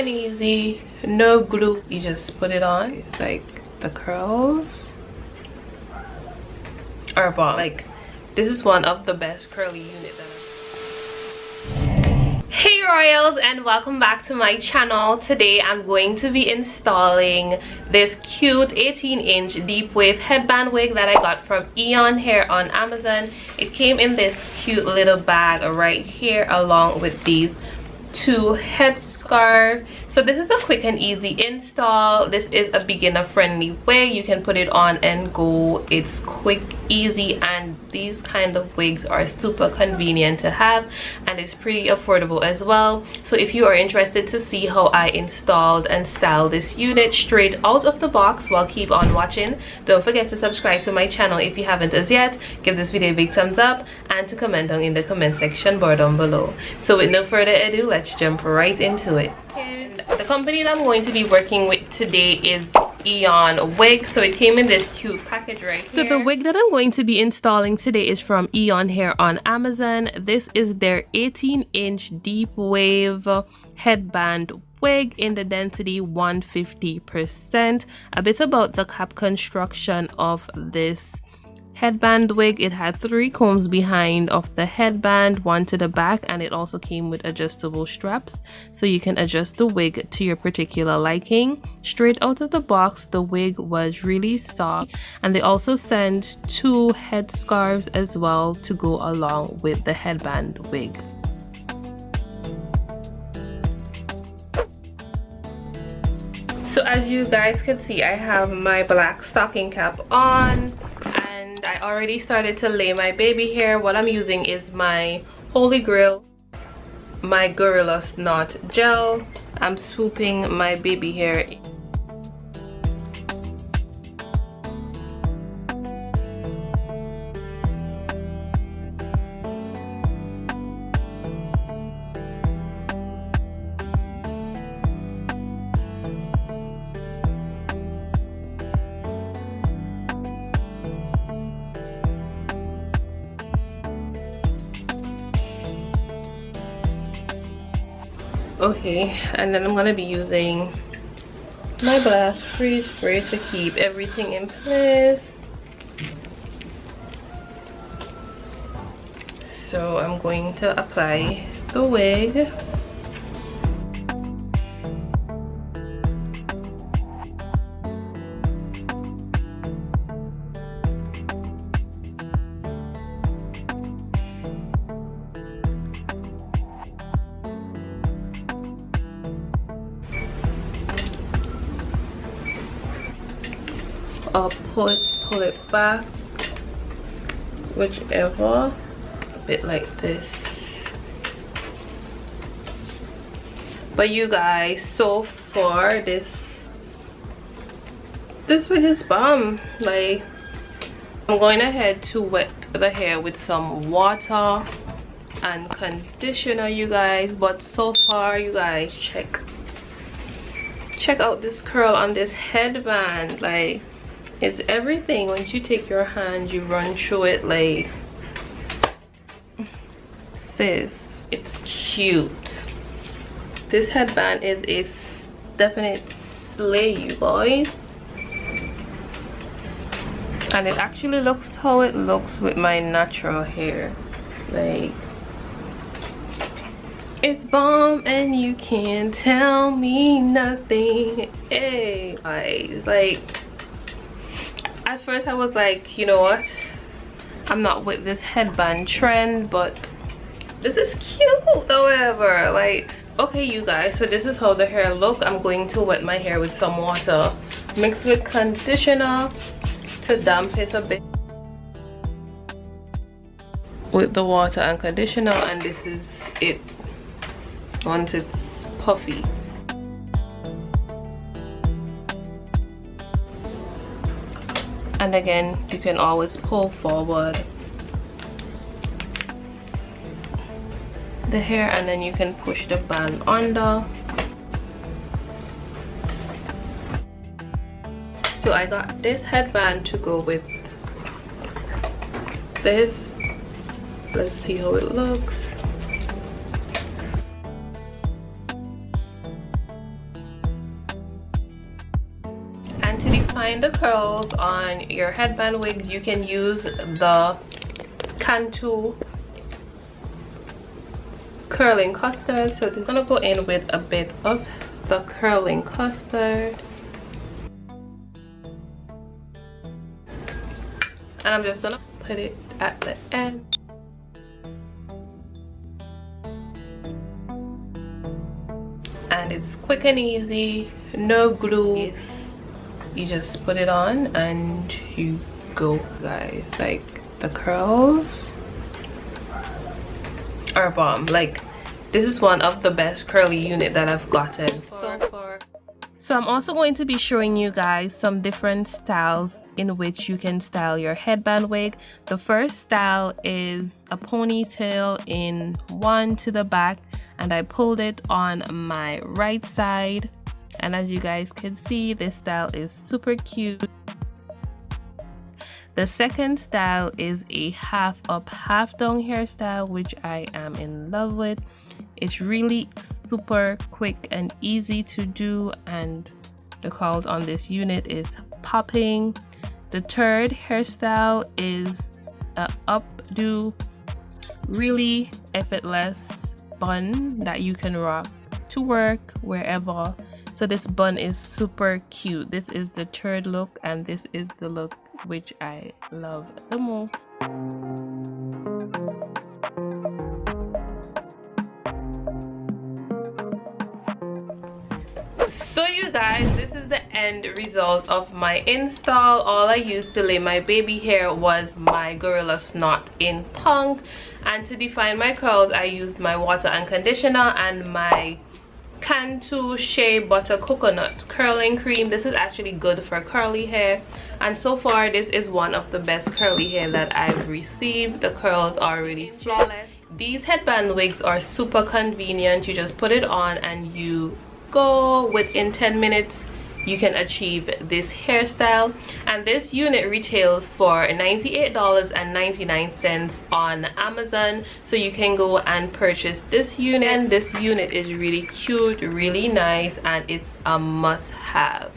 and easy, no glue. You just put it on. It's like the curls are bomb. Like, this is one of the best curly units that Hey royals, and welcome back to my channel. Today I'm going to be installing this cute 18-inch deep wave headband wig that I got from Eayon here on Amazon. It came in this cute little bag right here along with these two headscarves. So this is a quick and easy install. This is a beginner friendly wig. You can put it on and go. It's quick, easy, and these kind of wigs are super convenient to have, and it's pretty affordable as well. So if you are interested to see how I installed and styled this unit straight out of the box, well, keep on watching. Don't forget to subscribe to my channel if you haven't as yet. Give this video a big thumbs up and to comment down in the comment section bar down below. So with no further ado, let's jump right into it. And the company that I'm going to be working with today is Eayon Wig. So it came in this cute package right here. So the wig that I'm going to be installing today is from Eayon here on Amazon. This is their 18-inch deep wave headband wig in the density 150%. A bit about the cap construction of this headband wig: it had 3 combs behind of the headband, 1 to the back, and it also came with adjustable straps so you can adjust the wig to your particular liking. Straight out of the box, the wig was really soft, and they also sent 2 headscarves as well to go along with the headband wig. So as you guys can see, I have my black stocking cap on, and I already started to lay my baby hair. What I'm using is my Holy Grail, my Gorilla Knot gel. I'm swooping my baby hair. Okay, and then I'm gonna be using my blast freeze spray to keep everything in place. So I'm going to apply the wig. Or pull it back, whichever, a bit like this. But you guys, so far this wig is bomb. Like, I'm going ahead to wet the hair with some water and conditioner, you guys. But so far, you guys, check out this curl on this headband. Like, it's everything. Once you take your hand, you run through it, like, sis, it's cute. This headband is a definite slay, you guys. And it actually looks how it looks with my natural hair. Like, it's bomb and you can't tell me nothing. Hey guys, like, at first I was like, you know what, I'm not with this headband trend, but this is cute however. Like, okay you guys, so this is how the hair look. I'm going to wet my hair with some water mixed with conditioner to damp it a bit with the water and conditioner, and this is it once it's puffy. And again, you can always pull forward the hair, and then you can push the band under. So I got this headband to go with this. Let's see how it looks. define the curls on your headband wigs, you can use the Cantu curling custard. So it's gonna go in with a bit of the curling custard, and I'm just gonna put it at the end. And it's quick and easy, no glue. You just put it on and you go, guys. Like, the curls are bomb. Like, this is one of the best curly unit that I've gotten so far. So I'm also going to be showing you guys some different styles in which you can style your headband wig. The first style is a ponytail in one to the back, and I pulled it on my right side, and as you guys can see, this style is super cute. The second style is a half up half down hairstyle, which I am in love with. It's really super quick and easy to do, and the curls on this unit is popping. The third hairstyle is a updo, really effortless bun that you can rock to work, wherever. So this bun is super cute. This is the third look, and this is the look which I love the most. So you guys, this is the end result of my install. All I used to lay my baby hair was my Gorilla Snot in Punk, and to define my curls I used my water and conditioner and my Cantu Shea Butter Coconut curling cream. This is actually good for curly hair, and so far this is one of the best curly hair that I've received. The curls are really flawless. These headband wigs are super convenient. You just put it on and you go. Within 10 minutes you can achieve this hairstyle, and this unit retails for $98.99 on Amazon, so you can go and purchase this unit. And this unit is really cute, really nice, and it's a must-have.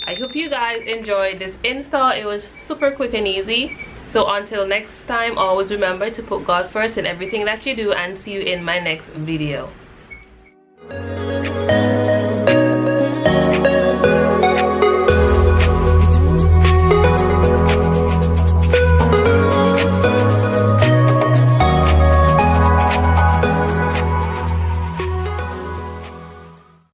I hope you guys enjoyed this install. It was super quick and easy. So until next time, always remember to put God first in everything that you do, and see you in my next video.